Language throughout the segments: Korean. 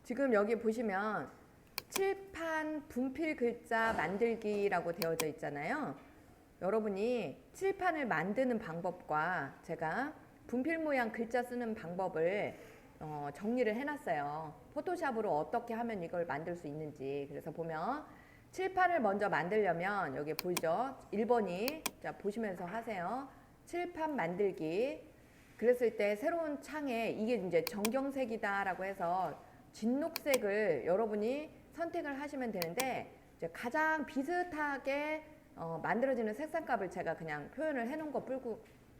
지금 여기 보시면 칠판 분필 글자 만들기라고 되어져 있잖아요. 여러분이 칠판을 만드는 방법과 제가 분필 모양 글자 쓰는 방법을 정리를 해놨어요. 포토샵으로 어떻게 하면 이걸 만들 수 있는지. 그래서 보면 칠판을 먼저 만들려면 여기 보이죠? 1번이 자 보시면서 하세요. 칠판 만들기. 그랬을 때 새로운 창에 이게 이제 정경색이다 라고 해서 진녹색을 여러분이 선택을 하시면 되는데 이제 가장 비슷하게 만들어지는 색상값을 제가 그냥 표현을 해 놓은 것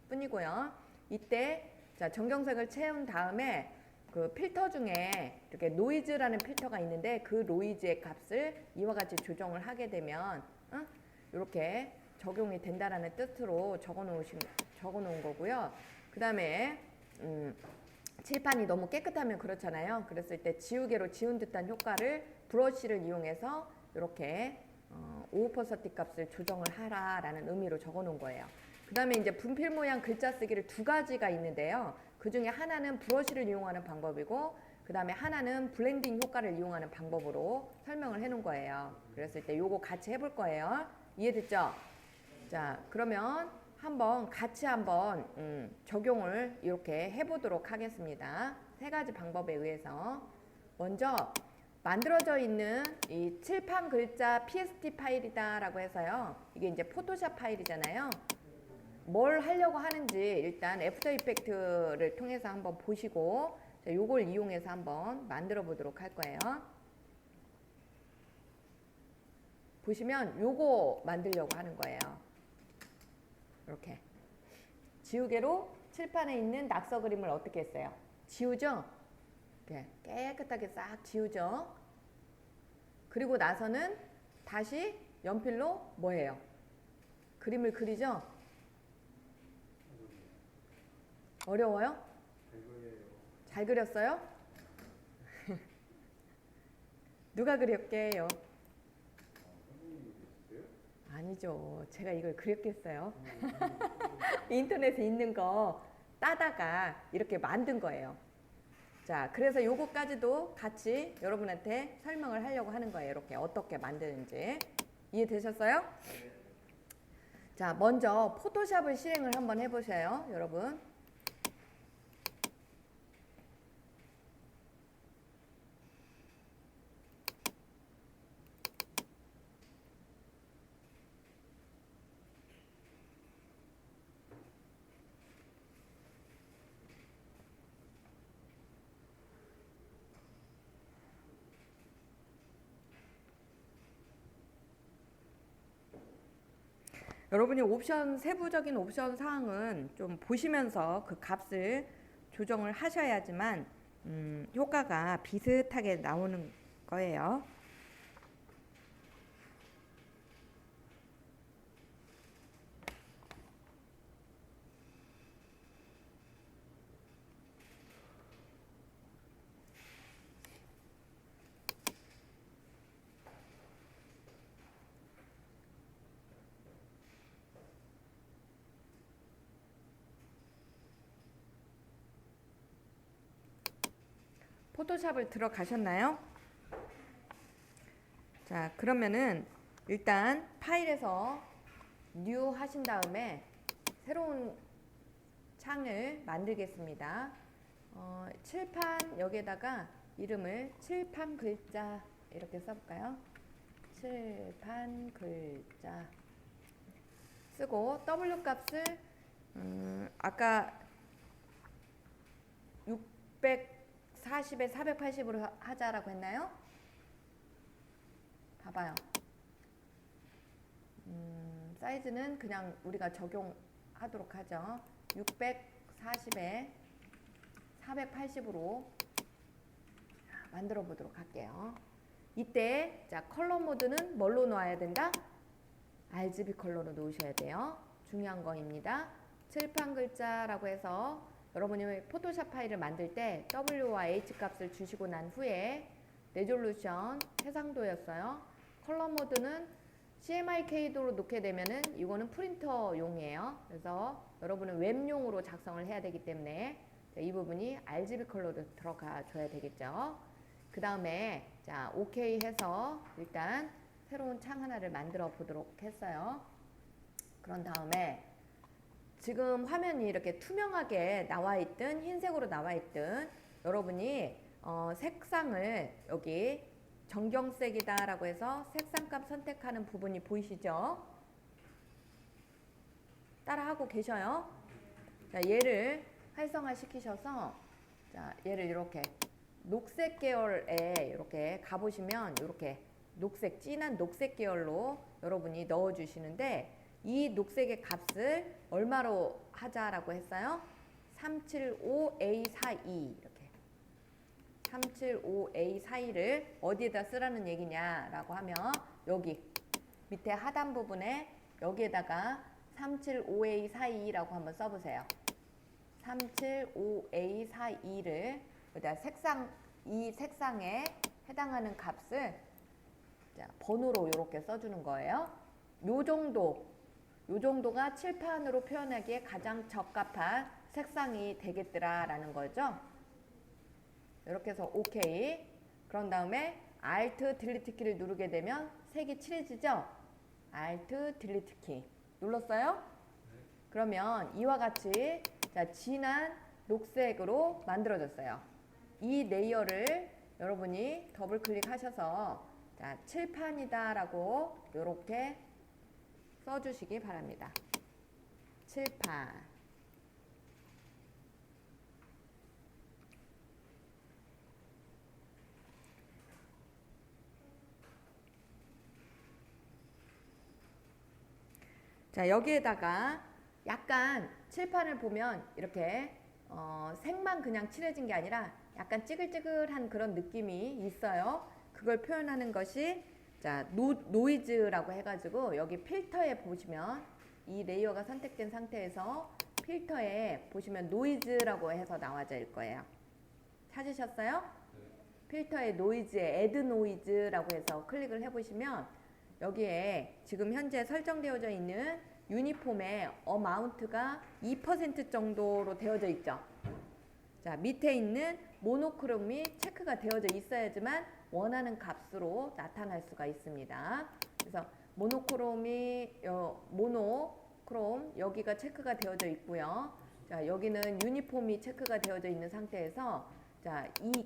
뿐이고요. 이때 자 정경색을 채운 다음에 그 필터 중에 이렇게 노이즈라는 필터가 있는데 그 노이즈의 값을 이와 같이 조정을 하게 되면 이렇게 적용이 된다라는 뜻으로 적어 놓은 거고요. 그 다음에 칠판이 너무 깨끗하면 그렇잖아요. 그랬을 때 지우개로 지운 듯한 효과를 브러쉬를 이용해서 이렇게 오버퍼서티 값을 조정을 하라라는 의미로 적어 놓은 거예요. 그 다음에 이제 분필 모양 글자 쓰기를 두 가지가 있는데요. 그 중에 하나는 브러쉬를 이용하는 방법이고 그 다음에 하나는 블렌딩 효과를 이용하는 방법으로 설명을 해 놓은 거예요. 그랬을 때 요거 같이 해볼 거예요. 이해됐죠? 자, 그러면 같이 한번 적용을 이렇게 해보도록 하겠습니다. 세 가지 방법에 의해서 먼저 만들어져 있는 이 칠판 글자 PST 파일이다 라고 해서요. 이게 이제 포토샵 파일이잖아요. 뭘 하려고 하는지 일단 애프터 이펙트를 통해서 한번 보시고 요걸 이용해서 한번 만들어 보도록 할 거예요. 보시면 요거 만들려고 하는 거예요. 이렇게 지우개로 칠판에 있는 낙서 그림을 어떻게 했어요? 지우죠? 이렇게 깨끗하게 싹 지우죠? 그리고 나서는 다시 연필로 뭐 해요? 그림을 그리죠? 어려워요? 잘 그렸어요? 누가 그렸게요? 아니죠. 제가 이걸 그렸겠어요? 인터넷에 있는 거 따다가 이렇게 만든 거예요. 자, 그래서 요거까지도 같이 여러분한테 설명을 하려고 하는 거예요. 이렇게 어떻게 만드는지. 이해되셨어요? 자, 먼저 포토샵을 실행을 한번 해보세요, 여러분. 여러분이 세부적인 옵션 사항은 좀 보시면서 그 값을 조정을 하셔야지만 효과가 비슷하게 나오는 거예요. 포토샵을 들어가셨나요? 자, 그러면은 일단 파일에서 뉴 하신 다음에 새로운 창을 만들겠습니다. 칠판 여기에다가 이름을 칠판 글자 이렇게 써볼까요? 칠판 글자 쓰고 W 값을 아까 640에 480으로 하자라고 했나요? 봐봐요. 사이즈는 그냥 우리가 적용하도록 하죠. 640에 480으로 만들어 보도록 할게요. 이때 자 컬러 모드는 뭘로 놓아야 된다? RGB 컬러로 놓으셔야 돼요. 중요한 거입니다. 칠판 글자라고 해서 여러분이 포토샵 파일을 만들 때 W와 H 값을 주시고 난 후에 레졸루션 해상도였어요. 컬러 모드는 CMYK도로 놓게 되면은 이거는 프린터용이에요. 그래서 여러분은 웹용으로 작성을 해야 되기 때문에 이 부분이 RGB 컬러로 들어가 줘야 되겠죠. 그 다음에 자 오케이 해서 일단 새로운 창 하나를 만들어 보도록 했어요. 그런 다음에 지금 화면이 이렇게 투명하게 나와 있든 흰색으로 나와 있든 여러분이 색상을 여기 정경색이다 라고 해서 색상값 선택하는 부분이 보이시죠? 따라하고 계셔요? 자, 얘를 활성화 시키셔서 자, 얘를 이렇게 녹색 계열에 이렇게 가보시면 이렇게 녹색, 진한 녹색 계열로 여러분이 넣어 주시는데 이 녹색의 값을 얼마로 하자라고 했어요? 375A42 이렇게 375A42를 어디에다 쓰라는 얘기냐라고 하면 여기 밑에 하단 부분에 여기에다가 375A42라고 한번 써보세요. 375A42를 여기다 이 색상에 해당하는 값을 자, 번호로 이렇게 써주는 거예요. 요 정도가 칠판으로 표현하기에 가장 적합한 색상이 되겠더라라는 거죠. 이렇게 해서 OK. 그런 다음에 Alt 딜리트 키를 누르게 되면 색이 칠해지죠? Alt 딜리트 키 눌렀어요? 그러면 이와 같이 자, 진한 녹색으로 만들어졌어요. 이 레이어를 여러분이 더블 클릭하셔서 자, 칠판이다 라고 이렇게 써주시기 바랍니다. 칠판. 자, 여기에다가 약간 칠판을 보면 이렇게 색만 그냥 칠해진 게 아니라 약간 찌글찌글한 그런 느낌이 있어요. 그걸 표현하는 것이 자, 노이즈라고 해가지고 여기 필터에 보시면 이 레이어가 선택된 상태에서 필터에 보시면 노이즈라고 해서 나와져 있을 거예요. 찾으셨어요? 필터의 노이즈에 애드 노이즈라고 해서 클릭을 해보시면 여기에 지금 현재 설정되어져 있는 유니폼의 어마운트가 2% 정도로 되어져 있죠. 자, 밑에 있는 모노크롬이 체크가 되어져 있어야지만 원하는 값으로 나타날 수가 있습니다. 그래서 모노크롬 여기가 체크가 되어져 있고요. 자, 여기는 유니폼이 체크가 되어져 있는 상태에서 자, 이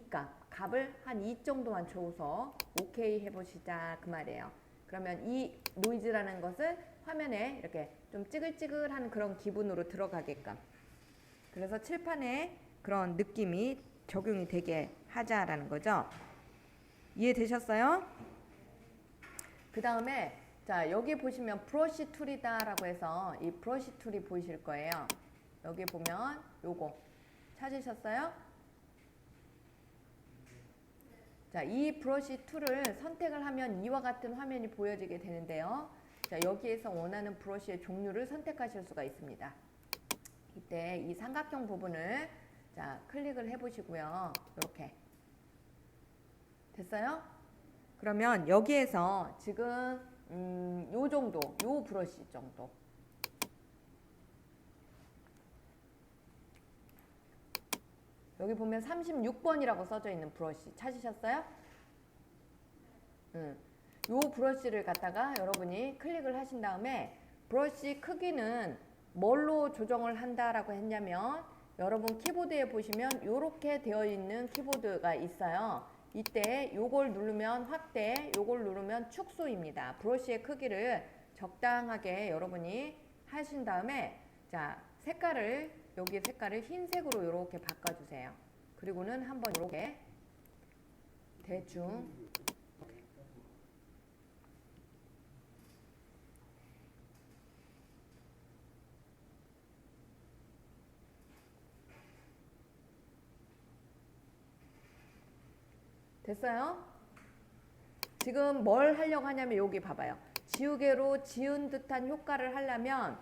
값을 한 2 정도만 줘서 오케이 해보시자 그 말이에요. 그러면 이 노이즈라는 것을 화면에 이렇게 좀 찌글찌글한 그런 기분으로 들어가게끔 그래서 칠판에 그런 느낌이 적용이 되게 하자라는 거죠. 이해되셨어요? 그 다음에 자, 여기 보시면 브러쉬 툴이다 라고 해서 이 브러쉬 툴이 보이실 거예요. 여기 보면 요거 찾으셨어요? 자, 이 브러쉬 툴을 선택을 하면 이와 같은 화면이 보여지게 되는데요. 자, 여기에서 원하는 브러쉬의 종류를 선택하실 수가 있습니다. 이때 이 삼각형 부분을 자, 클릭을 해보시고요. 이렇게 됐어요? 그러면 여기에서 지금 요 정도, 요 브러쉬 정도 여기 보면 36번이라고 써져 있는 브러쉬 찾으셨어요? 요 브러쉬를 갖다가 여러분이 클릭을 하신 다음에 브러쉬 크기는 뭘로 조정을 한다라고 했냐면 여러분 키보드에 보시면 이렇게 되어 있는 키보드가 있어요. 이때 요걸 누르면 확대, 요걸 누르면 축소입니다. 브러쉬의 크기를 적당하게 여러분이 하신 다음에 자, 여기 색깔을 흰색으로 이렇게 바꿔주세요. 그리고는 한번 이렇게 대충 됐어요? 지금 뭘 하려고 하냐면 여기 봐봐요. 지우개로 지운 듯한 효과를 하려면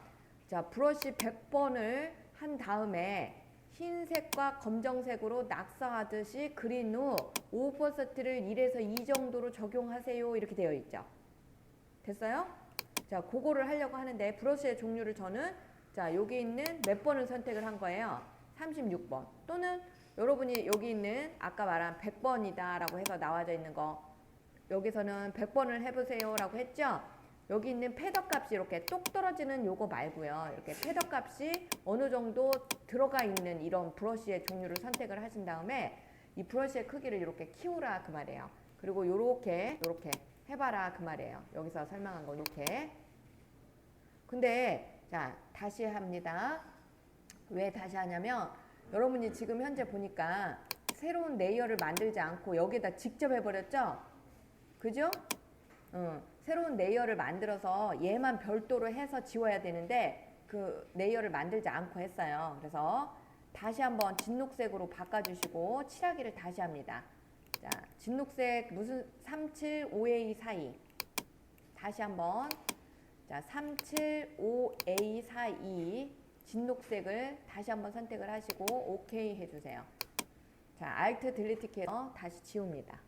자, 브러쉬 100번을 한 다음에 흰색과 검정색으로 낙서하듯이 그린 후 5%를 1에서 2 정도로 적용하세요. 이렇게 되어 있죠. 됐어요? 자, 그거를 하려고 하는데 브러쉬의 종류를 저는 자, 여기 있는 몇 번을 선택을 한 거예요. 36번 또는 여러분이 여기 있는 아까 말한 100번이다 라고 해서 나와져 있는 거, 여기서는 100번을 해보세요 라고 했죠. 여기 있는 패더 값이 이렇게 똑 떨어지는 요거 말고요, 이렇게 패더 값이 어느 정도 들어가 있는 이런 브러쉬의 종류를 선택을 하신 다음에 이 브러쉬의 크기를 이렇게 키우라 그 말이에요. 그리고 요렇게 해봐라 그 말이에요. 여기서 설명한 거 이렇게. 근데 자, 다시 합니다. 왜 다시 하냐면 여러분이 지금 현재 보니까 새로운 레이어를 만들지 않고 여기다 직접 해버렸죠? 그죠? 새로운 레이어를 만들어서 얘만 별도로 해서 지워야 되는데 그 레이어를 만들지 않고 했어요. 그래서 다시 한번 진녹색으로 바꿔주시고 칠하기를 다시 합니다. 자, 진녹색 무슨 375A42 다시 한번, 자 375A42 진녹색을 다시 한번 선택을 하시고 OK 해주세요. 자, Alt 딜리트 키에서 다시 지웁니다.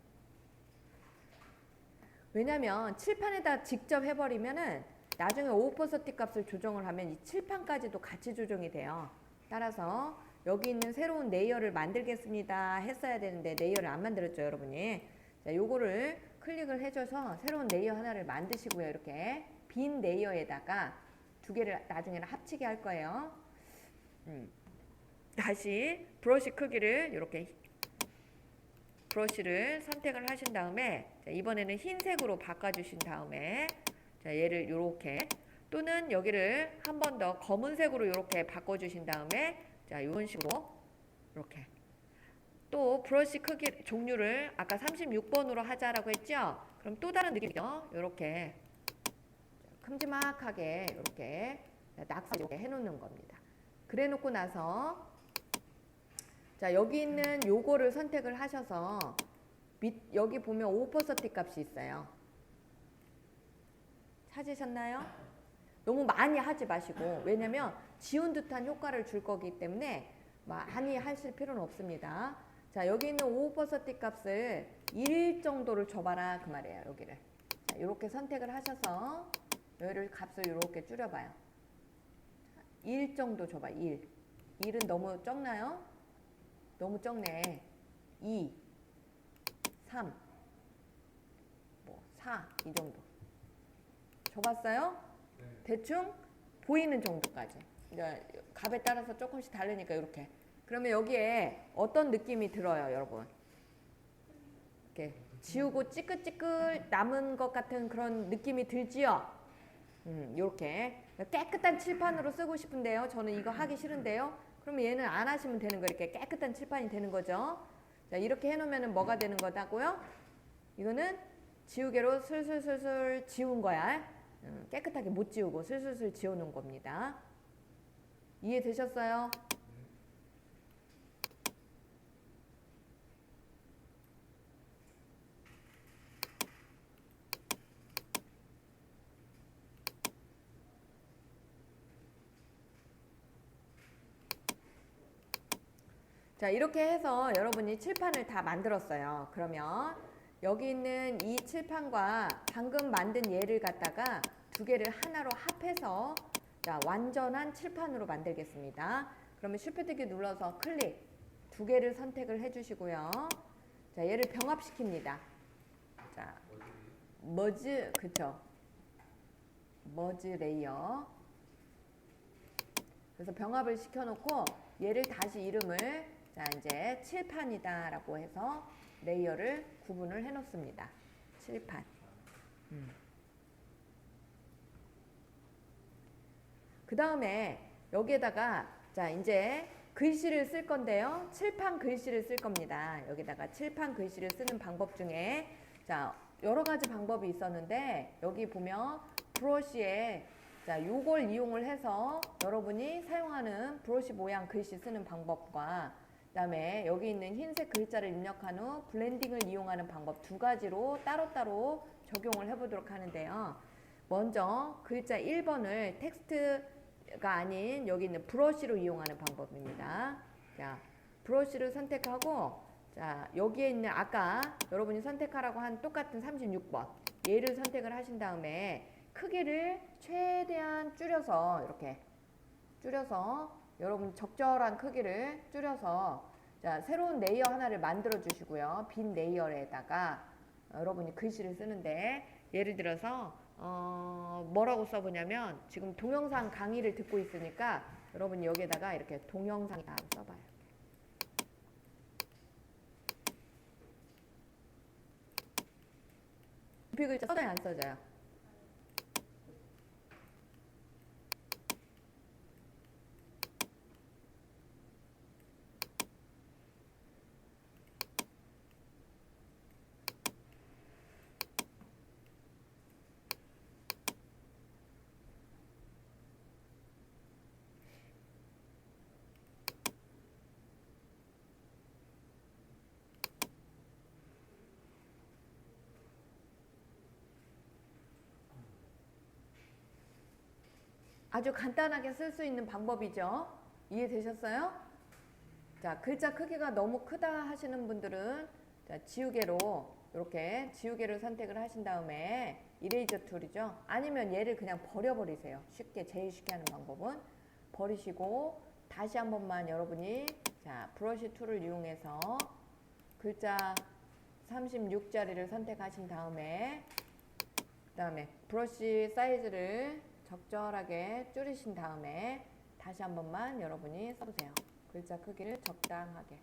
왜냐면 칠판에다 직접 해버리면은 나중에 오퍼서티 값을 조정을 하면 이 칠판까지도 같이 조정이 돼요. 따라서 여기 있는 새로운 레이어를 만들겠습니다 했어야 되는데 레이어를 안 만들었죠, 여러분이. 자, 요거를 클릭을 해줘서 새로운 레이어 하나를 만드시고요. 이렇게 빈 레이어에다가 두 개를 나중에는 합치게 할 거예요. 다시 브러쉬 크기를 이렇게 브러쉬를 선택을 하신 다음에, 자, 이번에는 흰색으로 바꿔주신 다음에, 자, 얘를 이렇게, 또는 여기를 한 번 더 검은색으로 이렇게 바꿔주신 다음에, 자, 이런 식으로 이렇게 또 브러쉬 크기 종류를 아까 36번으로 하자라고 했죠. 그럼 또 다른 느낌이죠. 이렇게 큼지막하게 이렇게 낙서 이렇게 해놓는 겁니다. 그래 놓고 나서, 자, 여기 있는 요거를 선택을 하셔서 여기 보면 오퍼서티 값이 있어요. 찾으셨나요? 너무 많이 하지 마시고, 왜냐면 지운 듯한 효과를 줄 거기 때문에 많이 하실 필요는 없습니다. 자, 여기 있는 오퍼서티 값을 1 정도를 줘봐라 그 말이에요. 여기를 자, 이렇게 선택을 하셔서 여기를 값을 이렇게 줄여봐요. 1 정도 줘봐. 1은 너무 적나요? 너무 적네. 2, 3, 4 이 정도 줘봤어요? 네. 대충 보이는 정도까지. 값에 따라서 조금씩 다르니까 이렇게. 그러면 여기에 어떤 느낌이 들어요, 여러분? 이렇게 지우고 찌끈찌끈 남은 것 같은 그런 느낌이 들지요? 이렇게 깨끗한 칠판으로 쓰고 싶은데요. 저는 이거 하기 싫은데요. 그러면 얘는 안 하시면 되는 거예요. 이렇게 깨끗한 칠판이 되는 거죠. 자, 이렇게 해놓으면 뭐가 되는 거다고요? 이거는 지우개로 슬슬슬슬 지운 거야. 깨끗하게 못 지우고 슬슬슬 지워놓은 겁니다. 이해되셨어요? 자, 이렇게 해서 여러분이 칠판을 다 만들었어요. 그러면 여기 있는 이 칠판과 방금 만든 얘를 갖다가 두 개를 하나로 합해서, 자, 완전한 칠판으로 만들겠습니다. 그러면 쉬프트 키 눌러서 클릭, 두 개를 선택을 해주시고요. 자, 얘를 병합시킵니다. 자, 머지, 그쵸? 머지 레이어. 그래서 병합을 시켜놓고 얘를 다시 이름을, 자, 이제 칠판이다 라고 해서 레이어를 구분을 해 놓습니다. 칠판. 그 다음에 여기에다가, 자, 이제 글씨를 쓸 건데요. 칠판 글씨를 쓸 겁니다. 여기다가 칠판 글씨를 쓰는 방법 중에, 자, 여러 가지 방법이 있었는데 여기 보면 브러쉬에, 자, 요걸 이용을 해서 여러분이 사용하는 브러쉬 모양 글씨 쓰는 방법과, 그 다음에 여기 있는 흰색 글자를 입력한 후 블렌딩을 이용하는 방법 두 가지로 따로따로 적용을 해보도록 하는데요. 먼저 글자 1번을 텍스트가 아닌 여기 있는 브러쉬로 이용하는 방법입니다. 자, 브러쉬를 선택하고, 자, 여기에 있는 아까 여러분이 선택하라고 한 똑같은 36번 얘를 선택을 하신 다음에 크기를 최대한 줄여서, 이렇게 줄여서 여러분 적절한 크기를 줄여서, 자, 새로운 레이어 하나를 만들어 주시고요. 빈 레이어에다가 여러분이 글씨를 쓰는데 예를 들어서 뭐라고 써보냐면 지금 동영상 강의를 듣고 있으니까 여러분이 여기에다가 이렇게 동영상이다 써봐요. 분필 글자 써져요, 안 써져요? 아주 간단하게 쓸 수 있는 방법이죠. 이해되셨어요? 자, 글자 크기가 너무 크다 하시는 분들은 자, 지우개로 이렇게 지우개를 선택을 하신 다음에 이레이저 툴이죠. 아니면 얘를 그냥 버려버리세요. 제일 쉽게 하는 방법은 버리시고 다시 한 번만 여러분이 자, 브러쉬 툴을 이용해서 글자 36자리를 선택하신 다음에 그다음에 브러쉬 사이즈를 적절하게 줄이신 다음에 다시 한 번만 여러분이 써보세요. 글자 크기를 적당하게.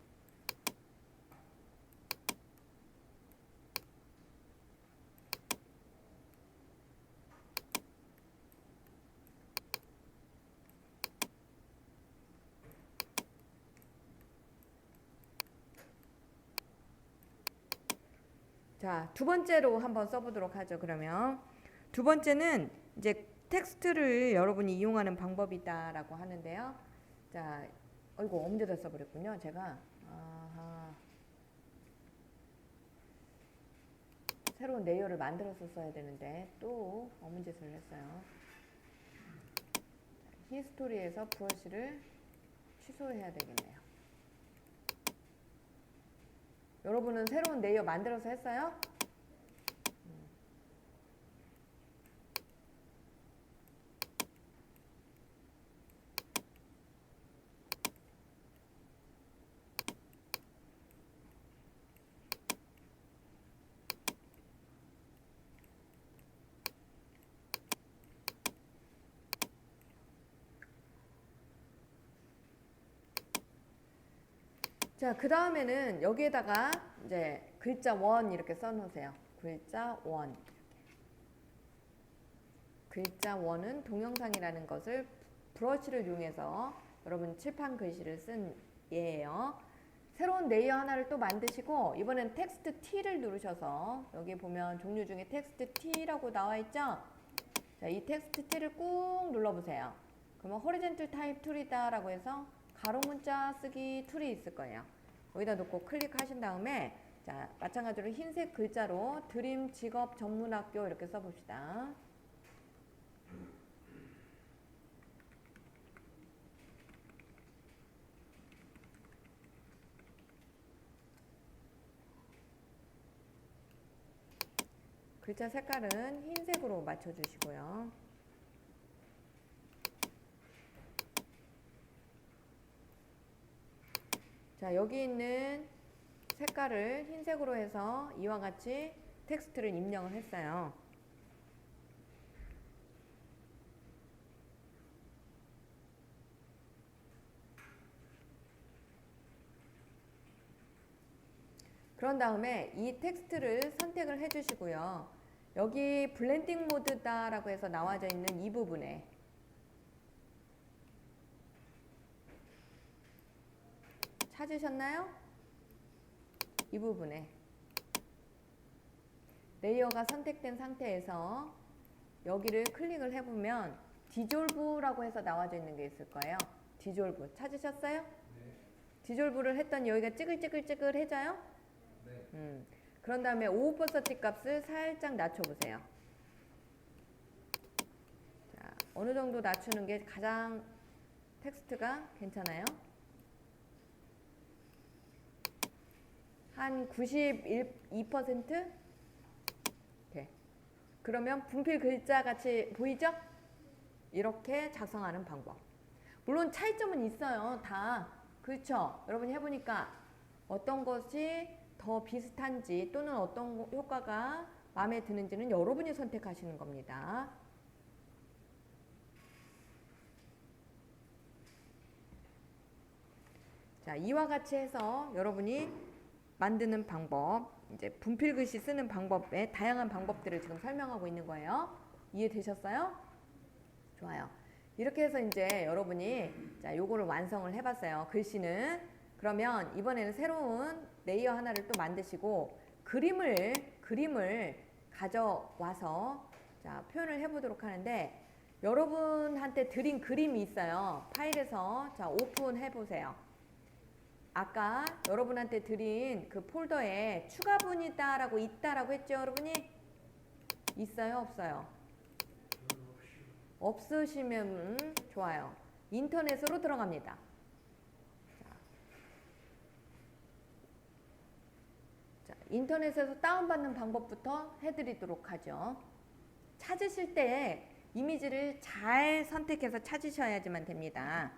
자, 두 번째로 한번 써보도록 하죠. 그러면 두 번째는 이제 텍스트를 여러분이 이용하는 방법이다라고 하는데요. 자, 어이구 엄지다 써버렸군요. 제가 새로운 레이어를 만들어서 써야 되는데 또 어문짓을 했어요. 히스토리에서 브러쉬를 취소해야 되겠네요. 여러분은 새로운 레이어 만들어서 했어요? 자, 그 다음에는 여기에다가 이제 글자 원 이렇게 써놓으세요. 글자 원. 글자 원은 동영상이라는 것을 브러쉬를 이용해서 여러분 칠판 글씨를 쓴 예예요. 새로운 레이어 하나를 또 만드시고 이번엔 텍스트 T를 누르셔서 여기 보면 종류 중에 텍스트 T라고 나와 있죠? 자, 이 텍스트 T를 꾹 눌러보세요. 그러면 호리젠틀 타입 툴이다 라고 해서 가로 문자 쓰기 툴이 있을 거예요. 여기다 놓고 클릭하신 다음에 자, 마찬가지로 흰색 글자로 드림 직업 전문학교 이렇게 써봅시다. 글자 색깔은 흰색으로 맞춰주시고요. 자, 여기 있는 색깔을 흰색으로 해서 이와 같이 텍스트를 입력을 했어요. 그런 다음에 이 텍스트를 선택을 해주시고요. 여기 블렌딩 모드다 라고 해서 나와져 있는 이 부분에 찾으셨나요? 이 부분에 레이어가 선택된 상태에서 여기를 클릭을 해보면 디졸브라고 해서 나와져 있는 게 있을 거예요. 디졸브 찾으셨어요? 네. 디졸브를 했더니 여기가 찌글찌글찌글해져요? 네. 그런 다음에 오버서티 값을 살짝 낮춰보세요. 자, 어느 정도 낮추는 게 가장 텍스트가 괜찮아요? 한 92%? 오케이. 그러면 분필 글자 같이 보이죠? 이렇게 작성하는 방법. 물론 차이점은 있어요. 다. 그렇죠? 여러분이 해보니까 어떤 것이 더 비슷한지 또는 어떤 효과가 마음에 드는지는 여러분이 선택하시는 겁니다. 자, 이와 같이 해서 여러분이 만드는 방법, 이제 분필 글씨 쓰는 방법의 다양한 방법들을 지금 설명하고 있는 거예요. 이해되셨어요? 좋아요. 이렇게 해서 이제 여러분이 자, 요거를 완성을 해봤어요. 글씨는. 그러면 이번에는 새로운 레이어 하나를 또 만드시고 그림을 가져와서 자, 표현을 해보도록 하는데 여러분한테 드린 그림이 있어요. 파일에서 자, 오픈해 보세요. 아까 여러분한테 드린 그 폴더에 추가분이다라고 있다라고 했죠, 여러분이? 있어요, 없어요? 없으시면 좋아요. 인터넷으로 들어갑니다. 자, 인터넷에서 다운받는 방법부터 해드리도록 하죠. 찾으실 때 이미지를 잘 선택해서 찾으셔야지만 됩니다.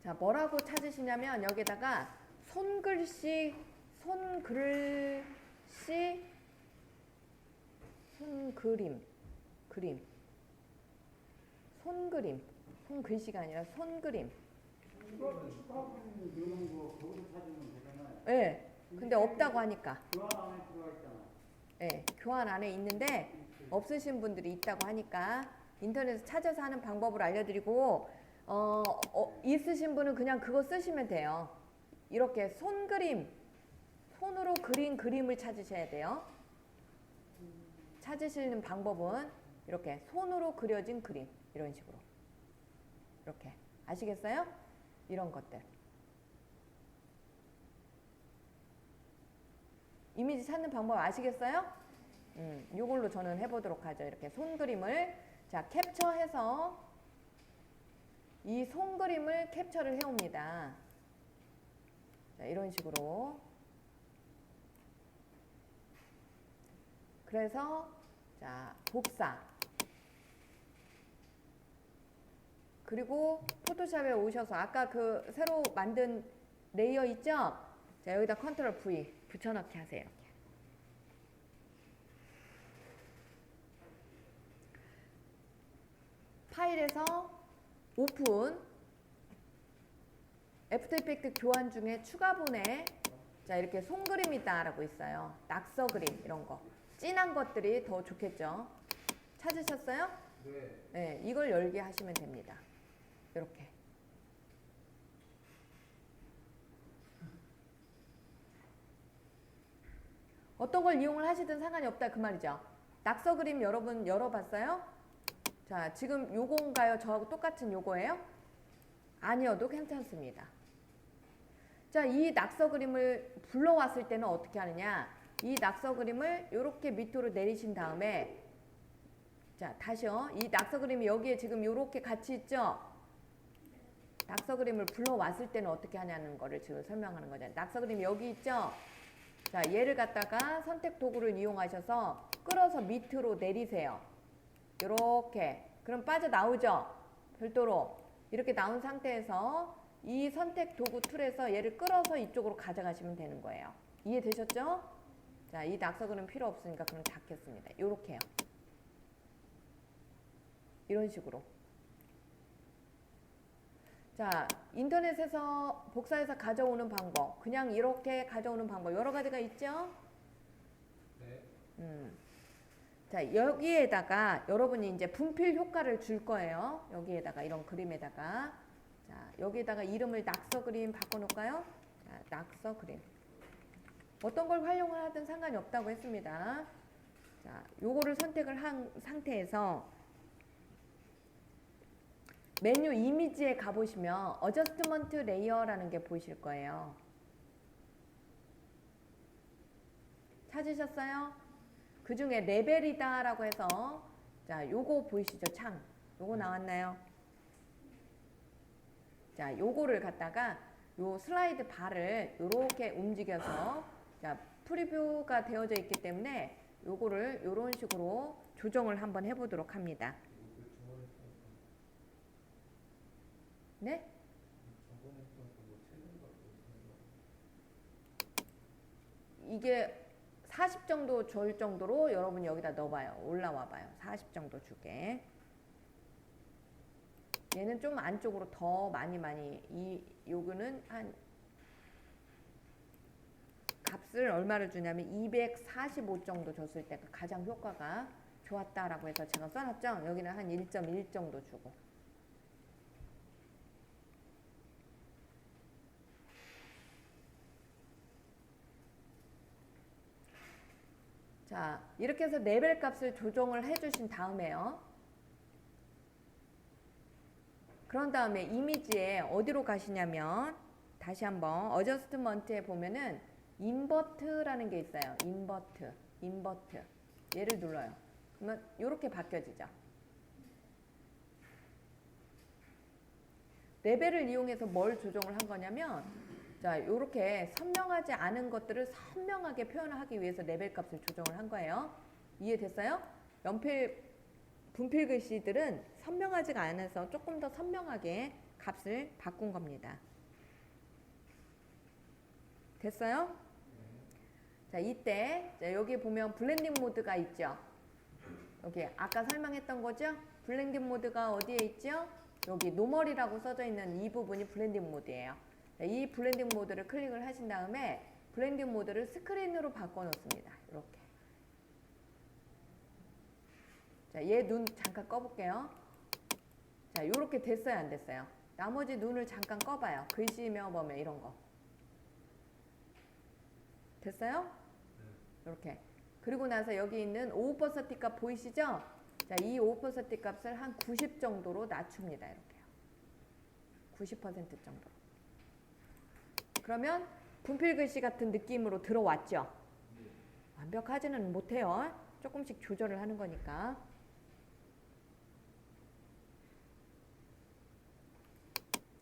자, 뭐라고 찾으시냐면 여기다가 손글씨, 손그림, 손글씨가 아니라 손그림. 네, 근데 없다고 하니까. 네, 교환 안에 있는데 없으신 분들이 있다고 하니까 인터넷에서 찾아서 하는 방법을 알려드리고 있으신 분은 그냥 그거 쓰시면 돼요. 이렇게 손으로 그린 그림을 찾으셔야 돼요. 찾으시는 방법은 이렇게 손으로 그려진 그림 이런 식으로 이렇게 아시겠어요? 이런 것들 이미지 찾는 방법 아시겠어요? 이걸로 저는 해보도록 하죠. 이렇게 손그림을 자 캡처해서 이 손그림을 캡처를 해옵니다. 자, 이런 식으로 그래서 자 복사 그리고 포토샵에 오셔서 아까 그 새로 만든 레이어 있죠? 자 여기다 컨트롤 V 붙여넣기 하세요. 파일에서 오픈 애프터 이펙트 교환 중에 추가본에 자 이렇게 손그림이다 라고 있어요. 낙서 그림 이런 거 진한 것들이 더 좋겠죠. 찾으셨어요? 네. 네, 이걸 열게 하시면 됩니다. 이렇게 어떤 걸 이용을 하시든 상관이 없다 그 말이죠. 낙서 그림 여러분 열어봤어요? 자 지금 요건가요? 저하고 똑같은 요거예요? 아니어도 괜찮습니다. 자, 이 낙서 그림을 불러왔을 때는 어떻게 하느냐? 이 낙서 그림을 이렇게 밑으로 내리신 다음에 자, 다시요. 이 낙서 그림이 여기에 지금 이렇게 같이 있죠? 낙서 그림을 불러왔을 때는 어떻게 하냐는 거를 지금 설명하는 거잖아요. 낙서 그림이 여기 있죠? 자, 얘를 갖다가 선택 도구를 이용하셔서 끌어서 밑으로 내리세요. 이렇게. 그럼 빠져나오죠? 별도로. 이렇게 나온 상태에서 이 선택 도구 툴에서 얘를 끌어서 이쪽으로 가져가시면 되는 거예요. 이해되셨죠? 자, 이 낙서 그림 필요 없으니까 그럼 닫겠습니다. 요렇게요. 이런 식으로. 자, 인터넷에서 복사해서 가져오는 방법. 그냥 이렇게 가져오는 방법. 여러 가지가 있죠? 네. 자, 여기에다가 여러분이 이제 분필 효과를 줄 거예요. 여기에다가 이런 그림에다가. 자, 여기에다가 이름을 낙서 그림 바꿔놓을까요? 자, 낙서 그림. 어떤 걸 활용을 하든 상관이 없다고 했습니다. 자, 요거를 선택을 한 상태에서 메뉴 이미지에 가보시면 어저스트먼트 레이어라는 게 보이실 거예요. 찾으셨어요? 그 중에 레벨이다 라고 해서 자, 요거 보이시죠? 창. 요거 나왔나요? 자, 요거를 갖다가 요 슬라이드 바를 요렇게 움직여서 자, 프리뷰가 되어져 있기 때문에 요거를 요런 식으로 조정을 한번 해보도록 합니다. 네? 이게 40 정도 줄 정도로 여러분이 여기다 넣어봐요. 올라와 봐요. 40 정도 주게. 얘는 좀 안쪽으로 더 많이 요거는 한 값을 얼마를 주냐면 245 정도 줬을 때가 가장 효과가 좋았다라고 해서 제가 써놨죠. 여기는 한 1.1 정도 주고. 자, 이렇게 해서 레벨 값을 조정을 해주신 다음에요. 그런 다음에 이미지에 어디로 가시냐면 다시 한번 어저스트먼트에 보면은 인버트라는 게 있어요. 인버트. 얘를 눌러요. 그러면 이렇게 바뀌어지죠. 레벨을 이용해서 뭘 조정을 한 거냐면 자, 이렇게 선명하지 않은 것들을 선명하게 표현을 하기 위해서 레벨 값을 조정을 한 거예요. 이해됐어요? 분필 글씨들은 선명하지가 않아서 조금 더 선명하게 값을 바꾼 겁니다. 됐어요? 자, 이때 여기 보면 블렌딩 모드가 있죠. 여기 아까 설명했던 거죠? 블렌딩 모드가 어디에 있죠? 여기 노멀이라고 써져 있는 이 부분이 블렌딩 모드예요. 자, 이 블렌딩 모드를 클릭을 하신 다음에 블렌딩 모드를 스크린으로 바꿔 놓습니다. 이렇게. 자, 얘 눈 잠깐 꺼볼게요. 자, 요렇게 됐어요, 안 됐어요? 나머지 눈을 잠깐 꺼봐요. 글씨며 뭐며 이런 거. 됐어요? 이렇게. 그리고 나서 여기 있는 오퍼서티 값 보이시죠? 자, 이 오퍼서티 값을 한 90 정도로 낮춥니다. 이렇게요. 90% 정도로. 그러면 분필 글씨 같은 느낌으로 들어왔죠? 완벽하지는 못해요. 조금씩 조절을 하는 거니까.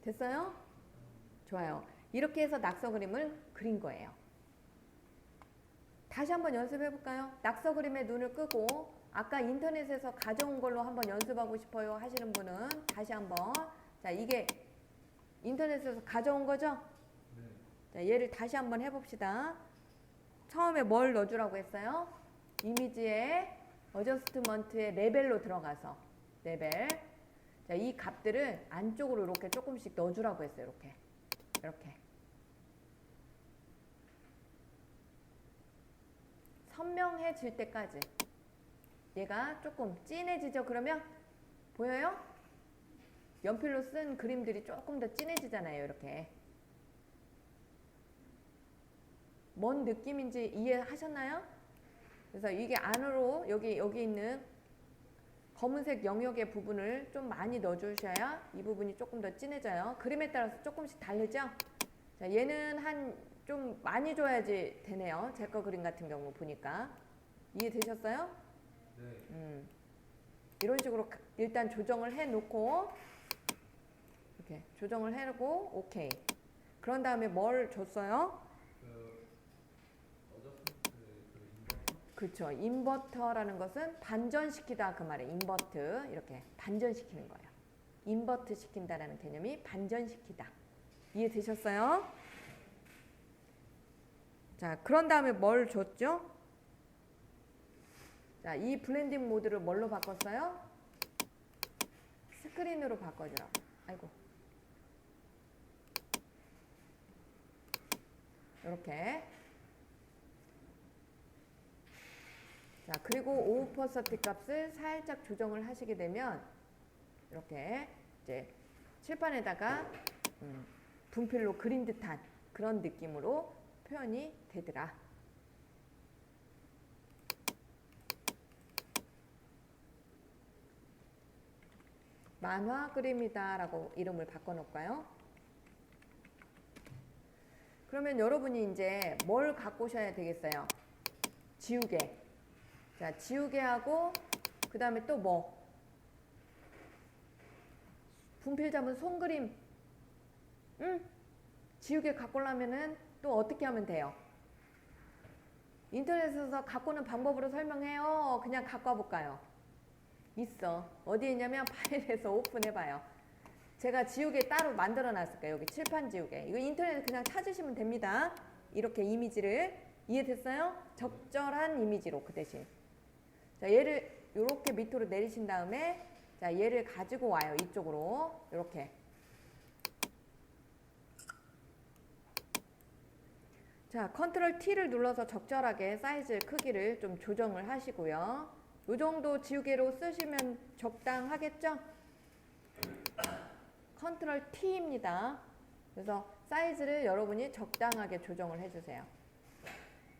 됐어요? 좋아요. 이렇게 해서 낙서 그림을 그린 거예요. 다시 한번 연습해 볼까요? 낙서 그림에 눈을 끄고 아까 인터넷에서 가져온 걸로 한번 연습하고 싶어요 하시는 분은 다시 한번. 자, 이게 인터넷에서 가져온 거죠? 자, 얘를 다시 한번 해봅시다. 처음에 뭘 넣어주라고 했어요? 이미지에 어저스트먼트의 레벨로 들어가서 레벨. 자, 이 값들을 안쪽으로 이렇게 조금씩 넣어주라고 했어요. 이렇게. 선명해질 때까지. 얘가 조금 진해지죠? 그러면 보여요? 연필로 쓴 그림들이 조금 더 진해지잖아요. 이렇게. 뭔 느낌인지 이해하셨나요? 그래서 이게 안으로 여기 있는 검은색 영역의 부분을 좀 많이 넣어주셔야 이 부분이 조금 더 진해져요. 그림에 따라서 조금씩 다르죠? 자, 얘는 한 좀 많이 줘야지 되네요. 제 거 그림 같은 경우 보니까. 이해되셨어요? 네. 이런 식으로 일단 조정을 해놓고 이렇게 조정을 해놓고 오케이. 그런 다음에 뭘 줬어요? 그렇죠. 인버터라는 것은 반전시키다 그 말이에요. 인버트 이렇게 반전시키는 거예요. 인버트 시킨다라는 개념이 반전시키다. 이해되셨어요? 자, 그런 다음에 뭘 줬죠? 자, 이 블렌딩 모드를 뭘로 바꿨어요? 스크린으로 바꿔주라고. 아이고. 이렇게. 자, 그리고 오퍼서티 값을 살짝 조정을 하시게 되면 이렇게 이제 칠판에다가 분필로 그린 듯한 그런 느낌으로 표현이 되더라. 만화 그림이다 라고 이름을 바꿔놓을까요? 그러면 여러분이 이제 뭘 갖고 오셔야 되겠어요? 지우개. 자, 지우개하고 그 다음에 또 뭐? 분필 잡은 손그림. 지우개 갖고 오려면은 또 어떻게 하면 돼요? 인터넷에서 갖고 오는 방법으로 설명해요. 그냥 갖고 와볼까요? 있어. 어디 있냐면 파일에서 오픈해봐요. 제가 지우개 따로 만들어 놨을 거예요. 여기 칠판 지우개. 이거 인터넷에 그냥 찾으시면 됩니다. 이렇게 이미지를. 이해됐어요? 적절한 이미지로 그 대신. 자, 얘를 이렇게 밑으로 내리신 다음에 자, 얘를 가지고 와요. 이쪽으로. 이렇게. 자, 컨트롤 T를 눌러서 적절하게 사이즈 크기를 좀 조정을 하시고요. 이 정도 지우개로 쓰시면 적당하겠죠? 컨트롤 T입니다. 그래서 사이즈를 여러분이 적당하게 조정을 해주세요.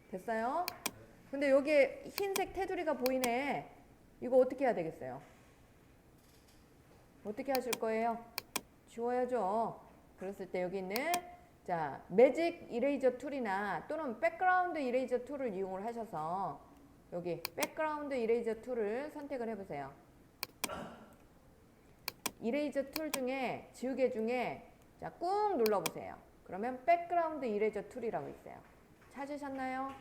됐어요? 근데 여기에 흰색 테두리가 보이네. 이거 어떻게 해야 되겠어요? 어떻게 하실 거예요? 지워야죠. 그랬을 때 여기 있는 자, 매직 이레이저 툴이나 또는 백그라운드 이레이저 툴을 이용을 하셔서 여기 백그라운드 이레이저 툴을 선택을 해보세요. 이레이저 툴 중에 지우개 중에 자, 꾹 눌러보세요. 그러면 백그라운드 이레이저 툴이라고 있어요. 찾으셨나요?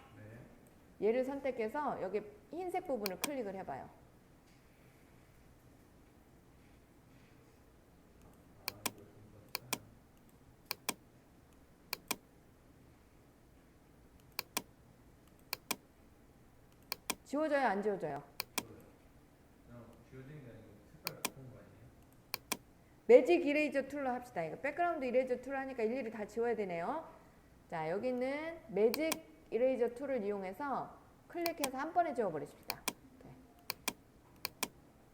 네. 얘를 선택해서 여기 흰색 부분을 클릭을 해봐요. 지워져요? 안 지워져요? 지워지는 게 아니고 색깔 바꾸는 거 아니에요? 매직 이레이저 툴로 합시다. 이거 백그라운드 이레이저 툴 하니까 일일이 다 지워야 되네요. 자, 여기 있는 매직 이레이저 툴을 이용해서 클릭해서 한 번에 지워버리십시다. 네.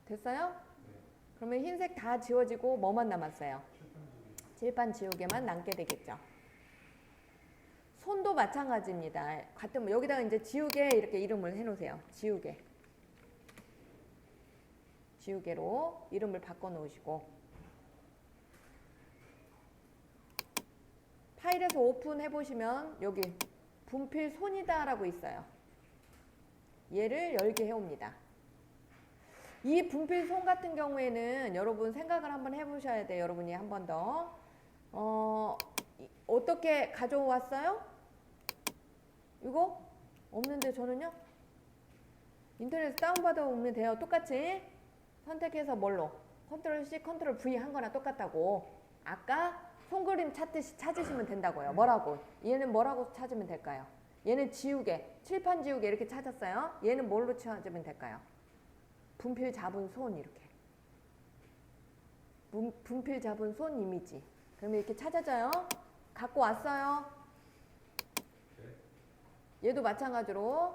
됐어요? 네. 그러면 흰색 다 지워지고 뭐만 남았어요? 칠판 지우개만 남게 되겠죠. 손도 마찬가지입니다. 같은 여기다가 이제 지우개 이렇게 이름을 해놓으세요. 지우개. 지우개로 이름을 바꿔 놓으시고 파일에서 오픈해 보시면 여기 분필 손이다 라고 있어요. 얘를 열게 해옵니다. 이 분필 손 같은 경우에는 여러분 생각을 한번 해보셔야 돼요. 여러분이 한 번 더 어떻게 가져왔어요? 이거? 없는데 저는요? 인터넷에서 다운받아 오면 돼요. 똑같이 선택해서 뭘로? 컨트롤 C, 컨트롤 V 한 거나 똑같다고. 아까 손그림 찾듯이 찾으시면 된다고요. 뭐라고? 얘는 뭐라고 찾으면 될까요? 얘는 지우개, 칠판 지우개 이렇게 찾았어요. 얘는 뭘로 찾으면 될까요? 분필 잡은 손 이렇게. 분필 잡은 손 이미지. 그러면 이렇게 찾아져요. 갖고 왔어요. 얘도 마찬가지로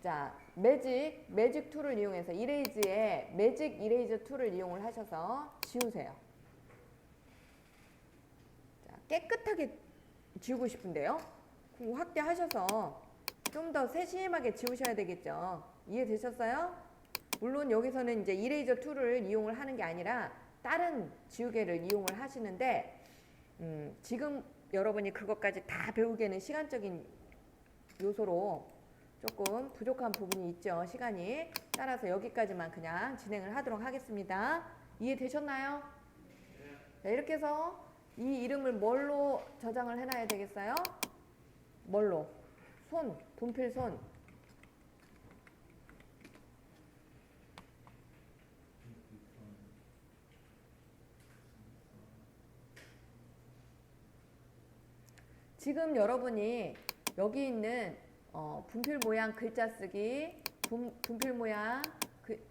자, 매직 툴을 이용해서 이레이즈에 매직 이레이저 툴을 이용을 하셔서 지우세요. 자, 깨끗하게 지우고 싶은데요. 확대하셔서 좀 더 세심하게 지우셔야 되겠죠. 이해되셨어요? 물론 여기서는 이제 이레이저 툴을 이용을 하는 게 아니라 다른 지우개를 이용을 하시는데 지금 여러분이 그것까지 다 배우기에는 시간적인 요소로 조금 부족한 부분이 있죠. 시간이. 따라서 여기까지만 그냥 진행을 하도록 하겠습니다. 이해되셨나요? 네. 자, 이렇게 해서 이 이름을 뭘로 저장을 해놔야 되겠어요? 뭘로? 손, 분필 손. 지금 여러분이 여기 있는 분필 모양 글자 쓰기, 분필 모양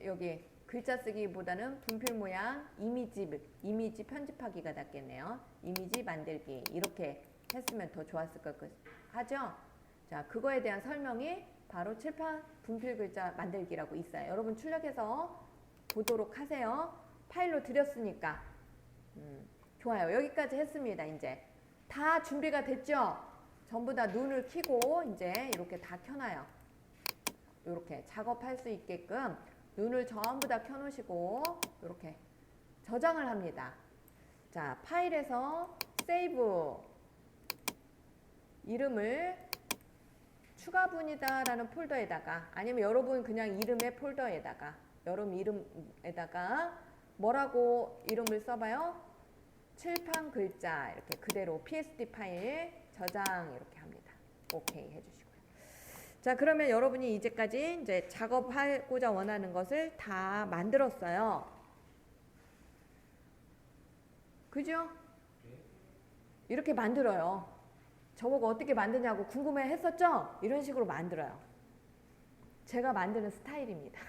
여기 글자 쓰기보다는 분필 모양 이미지 편집하기가 낫겠네요. 이미지 만들기 이렇게 했으면 더 좋았을 것 하죠. 자, 그거에 대한 설명이 바로 칠판 분필 글자 만들기라고 있어요. 여러분 출력해서 보도록 하세요. 파일로 드렸으니까. 좋아요. 여기까지 했습니다. 이제 다 준비가 됐죠? 전부 다 눈을 켜고 이제 이렇게 다 켜놔요. 이렇게 작업할 수 있게끔 눈을 전부 다 켜놓으시고 이렇게 저장을 합니다. 자, 파일에서 세이브 이름을 추가분이다 라는 폴더에다가 아니면 여러분 그냥 이름의 폴더에다가 여러분 이름에다가 뭐라고 이름을 써봐요? 칠판 글자 이렇게 그대로 PSD 파일 저장 이렇게 합니다. 오케이 해주시고요. 자, 그러면 여러분이 이제까지 이제 작업하고자 원하는 것을 다 만들었어요. 그죠? 이렇게 만들어요. 저보고 어떻게 만드냐고 궁금해 했었죠? 이런 식으로 만들어요. 제가 만드는 스타일입니다.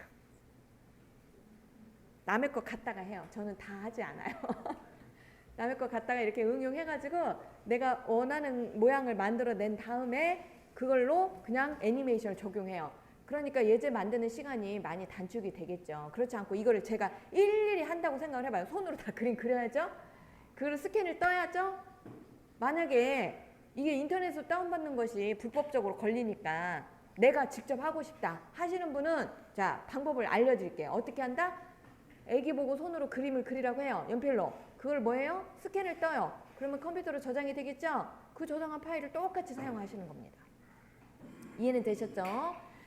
남의 것 갖다가 해요. 저는 다 하지 않아요. 남의 것 갖다가 이렇게 응용해가지고 내가 원하는 모양을 만들어낸 다음에 그걸로 그냥 애니메이션을 적용해요. 그러니까 예제 만드는 시간이 많이 단축이 되겠죠. 그렇지 않고 이거를 제가 일일이 한다고 생각을 해봐요. 손으로 다 그림 그려야죠. 그걸 스캔을 떠야죠. 만약에 이게 인터넷으로 다운받는 것이 불법적으로 걸리니까 내가 직접 하고 싶다 하시는 분은 자, 방법을 알려드릴게요. 어떻게 한다? 애기 보고 손으로 그림을 그리라고 해요. 연필로. 그걸 뭐예요? 스캔을 떠요. 그러면 컴퓨터로 저장이 되겠죠? 그 저장한 파일을 똑같이 사용하시는 겁니다. 이해는 되셨죠?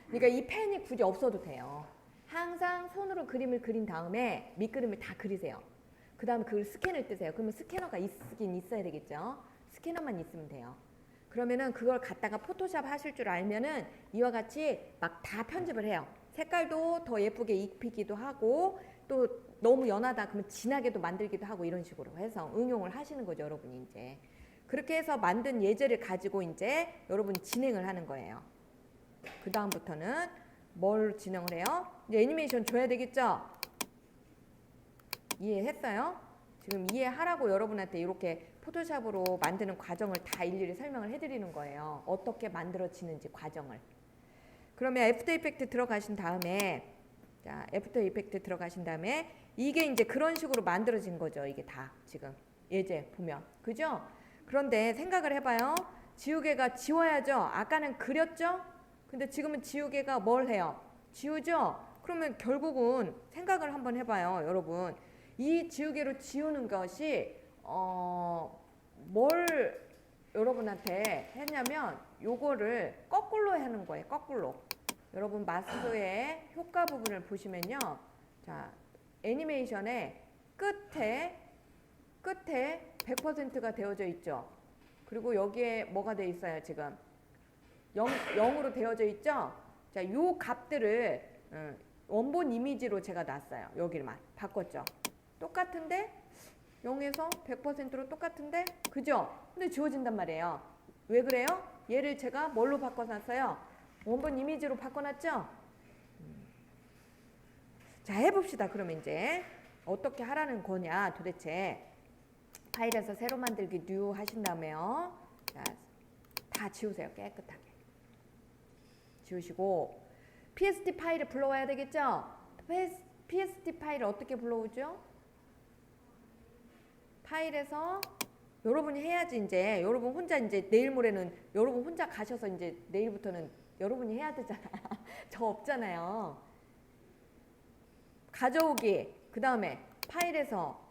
그러니까 이 펜이 굳이 없어도 돼요. 항상 손으로 그림을 그린 다음에 밑그림을 다 그리세요. 그 다음에 그걸 스캔을 뜨세요. 그러면 스캐너가 있긴 있어야 되겠죠? 스캐너만 있으면 돼요. 그러면은 그걸 갖다가 포토샵 하실 줄 알면은 이와 같이 막 다 편집을 해요. 색깔도 더 예쁘게 입히기도 하고 또 너무 연하다 그러면 진하게도 만들기도 하고 이런 식으로 해서 응용을 하시는 거죠, 여러분이 이제. 그렇게 해서 만든 예제를 가지고 이제 여러분이 진행을 하는 거예요. 그 다음부터는 뭘 진행을 해요? 이제 애니메이션 줘야 되겠죠? 이해했어요? 지금 이해하라고 여러분한테 이렇게 포토샵으로 만드는 과정을 다 일일이 설명을 해드리는 거예요. 어떻게 만들어지는지 과정을. 그러면 애프터 이펙트 들어가신 다음에 자, 애프터 이펙트 들어가신 다음에 이게 이제 그런 식으로 만들어진 거죠. 이게 다 지금 예제 보면. 그죠? 그런데 생각을 해봐요. 지우개가 지워야죠. 아까는 그렸죠? 근데 지금은 지우개가 뭘 해요? 지우죠? 그러면 결국은 생각을 한번 해봐요. 여러분. 이 지우개로 지우는 것이 뭘 여러분한테 했냐면 요거를 거꾸로 하는 거예요. 거꾸로. 여러분 마스크의 효과 부분을 보시면요. 자, 애니메이션의 끝에 100%가 되어져 있죠. 그리고 여기에 뭐가 되어 있어요, 지금? 0으로 되어져 있죠? 자, 요 값들을 원본 이미지로 제가 놨어요. 여기만 바꿨죠. 똑같은데 0에서 100%로 똑같은데 그죠? 근데 지워진단 말이에요. 왜 그래요? 얘를 제가 뭘로 바꿔놨어요? 원본 이미지로 바꿔놨죠? 자, 해봅시다. 그러면 이제 어떻게 하라는 거냐 도대체. 파일에서 새로 만들기 뉴 하신 다음에요. 자, 다 지우세요. 깨끗하게. 지우시고 PST 파일을 불러와야 되겠죠? PST 파일을 어떻게 불러오죠? 파일에서 여러분이 해야지 이제 여러분 혼자 이제 내일 모레는 여러분 혼자 가셔서 이제 내일부터는 여러분이 해야 되잖아. 저 없잖아요. 가져오기 그 다음에 파일에서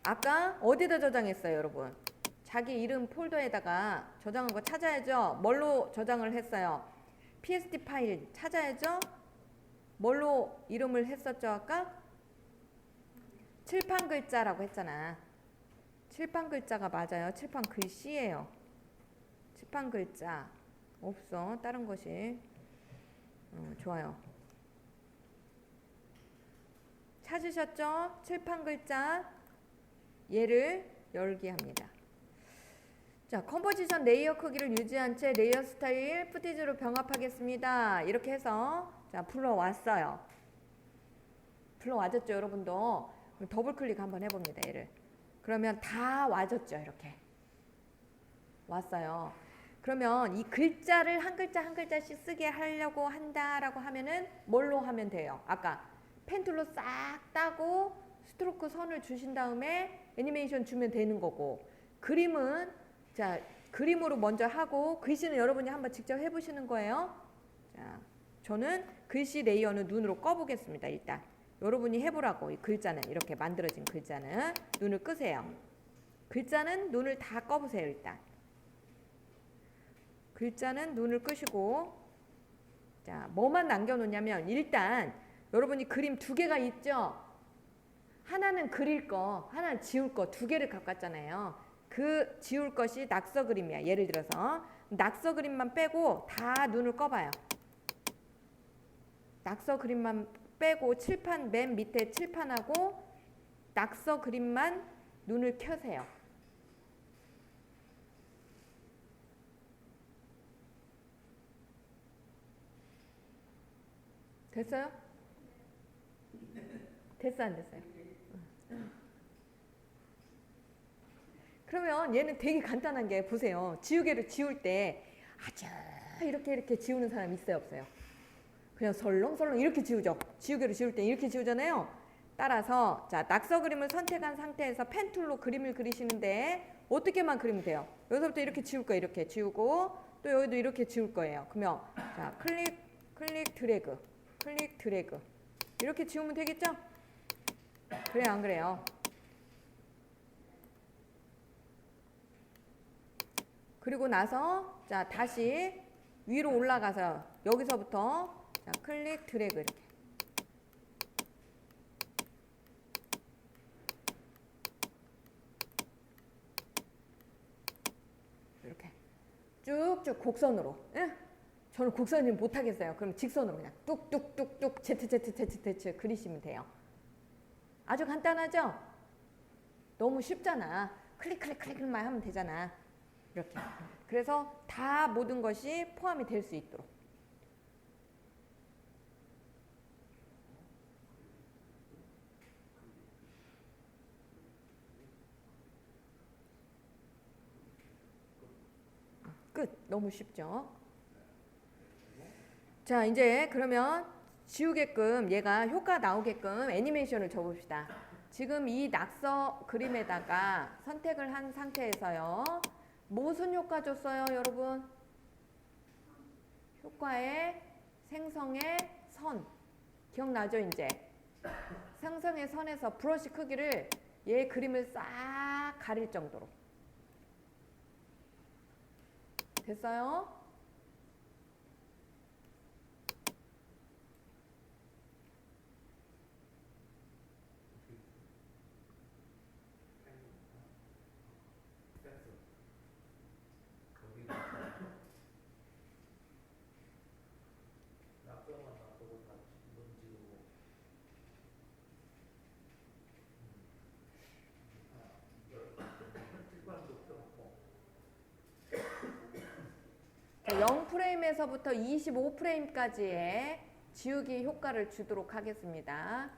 아까 어디다 저장했어요, 여러분? 자기 이름 폴더에다가 저장한 거 찾아야죠. 뭘로 저장을 했어요? PST 파일 찾아야죠. 뭘로 이름을 했었죠, 아까? 칠판 글자라고 했잖아. 칠판 글자가 맞아요. 칠판 글씨예요. 칠판 글자 없어. 다른 것이. 좋아요. 찾으셨죠? 칠판 글자. 얘를 열기 합니다. 자, 컴포지션 레이어 크기를 유지한 채 레이어 스타일 푸티지로 병합하겠습니다. 이렇게 해서 자, 불러왔어요. 불러와졌죠, 여러분도? 더블 클릭 한번 해봅니다. 얘를. 그러면 다 와졌죠, 이렇게. 왔어요. 그러면 이 글자를 한 글자 한 글자씩 쓰게 하려고 한다라고 하면은 뭘로 하면 돼요? 아까 펜툴로 싹 따고 스트로크 선을 주신 다음에 애니메이션 주면 되는 거고, 그림은 자, 그림으로 먼저 하고 글씨는 여러분이 한번 직접 해보시는 거예요. 자, 저는 글씨 레이어는 눈으로 꺼보겠습니다. 일단 여러분이 해보라고. 이 글자는 이렇게 만들어진 글자는 눈을 끄세요. 글자는 눈을 다 꺼보세요. 일단 글자는 눈을 끄시고, 자, 뭐만 남겨놓냐면 일단 여러분이 그림 두 개가 있죠. 하나는 그릴 거, 하나는 지울 거, 두 개를 갖고 왔잖아요. 그 지울 것이 낙서 그림이야. 예를 들어서 낙서 그림만 빼고 다 눈을 꺼봐요. 낙서 그림만 빼고 칠판 맨 밑에 칠판하고 낙서 그림만 눈을 켜세요. 됐어요? 됐어 안 됐어요? 그러면 얘는 되게 간단한 게 보세요. 지우개를 지울 때 아주 이렇게 지우는 사람 있어요 없어요? 그냥 설렁설렁 이렇게 지우죠. 지우개를 지울 때 이렇게 지우잖아요. 따라서 자 낙서 그림을 선택한 상태에서 펜툴로 그림을 그리시는데 어떻게만 그리면 돼요. 여기서부터 이렇게 지울 거예요. 이렇게 지우고 또 여기도 이렇게 지울 거예요. 그러면 자 클릭 드래그 이렇게 지우면 되겠죠? 그래요 안 그래요? 그리고 나서 자 다시 위로 올라가서 여기서부터 자 클릭 드래그 이렇게 쭉쭉 곡선으로. 예? 저는 곡선을 못하겠어요. 그럼 직선으로 그냥 뚝뚝뚝뚝 ZZZZ 그리시면 돼요. 아주 간단하죠? 너무 쉽잖아. 클릭만 하면 되잖아. 이렇게. 그래서 다 모든 것이 포함이 될 수 있도록. 끝. 너무 쉽죠? 자, 이제 그러면 지우게끔 얘가 효과 나오게끔 애니메이션을 줘봅시다. 지금 이 낙서 그림에다가 선택을 한 상태에서요. 무슨 효과 줬어요, 여러분? 효과의 생성의 선. 기억나죠, 이제? 생성의 선에서 브러쉬 크기를 얘 그림을 싹 가릴 정도로. 됐어요? 낙서만 놔두고 다 문지르고 칠판도 펴놓고 0프레임에서부터 25프레임까지의 지우기 효과를 주도록 하겠습니다.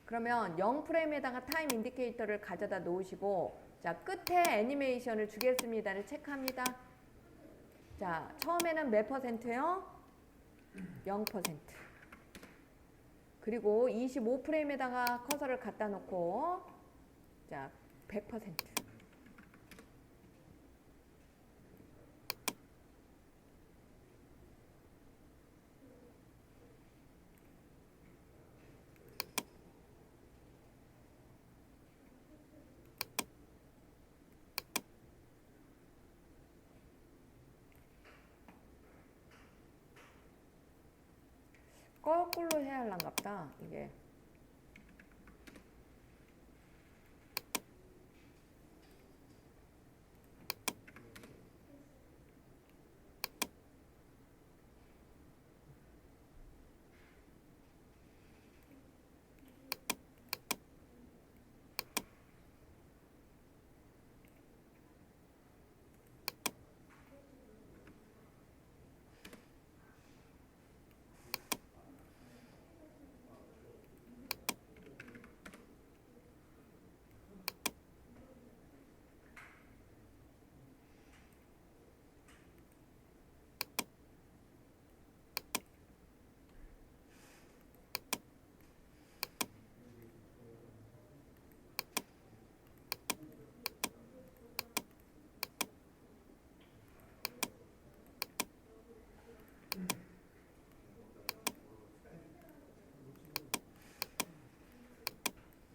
그러면 0프레임에다가 타임 인디케이터를 가져다 놓으시고 자 끝에 애니메이션을 주겠습니다를 체크합니다. 자 처음에는 몇 퍼센트요? 0%. 그리고 25프레임에다가 커서를 갖다 놓고 자 100%. 거꾸로 해야 할란갑다 이게.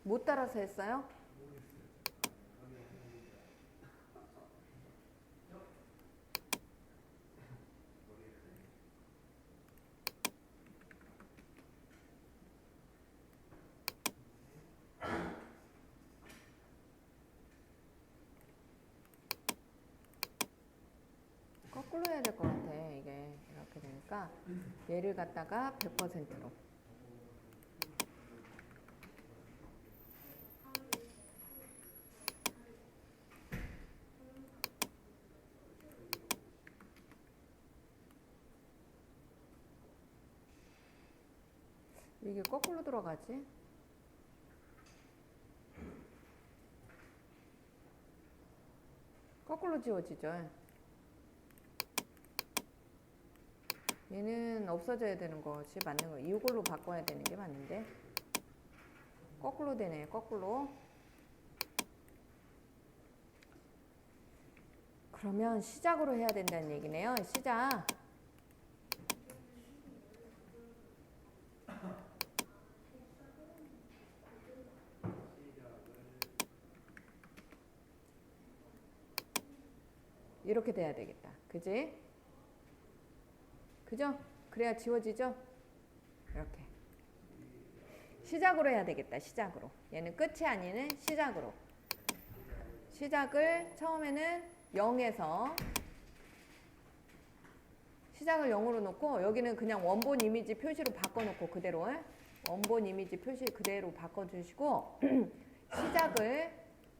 못 따라서 했어요? 거꾸로 거꾸로 해야 될 것 같아. 이게 이렇게 되니까 얘를 갖다가 100%로. 이게 거꾸로 들어가지? 거꾸로 지워지죠. 얘는 없어져야 되는 것이 맞는 거. 이걸로 바꿔야 되는 게 맞는데. 거꾸로 되네. 거꾸로. 그러면 시작으로 해야 된다는 얘기네요. 시작. 이렇게 돼야 되겠다. 그지? 그죠? 그래야 지워지죠? 이렇게. 시작으로 해야 되겠다. 시작으로. 얘는 끝이 아니는 시작으로. 시작을 처음에는 0에서 시작을 0으로 놓고 여기는 그냥 원본 이미지 표시로 바꿔놓고 그대로 원본 이미지 표시 그대로 바꿔주시고 시작을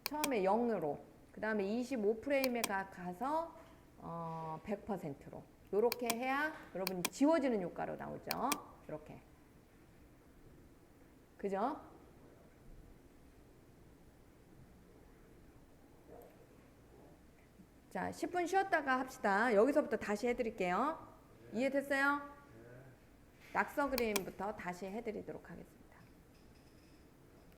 처음에 0으로 그 다음에 25프레임에 가서 100%로 이렇게 해야 여러분이 지워지는 효과로 나오죠. 이렇게. 그죠? 자, 10분 쉬었다가 합시다. 여기서부터 다시 해드릴게요. 이해됐어요? 낙서 그림부터 다시 해드리도록 하겠습니다.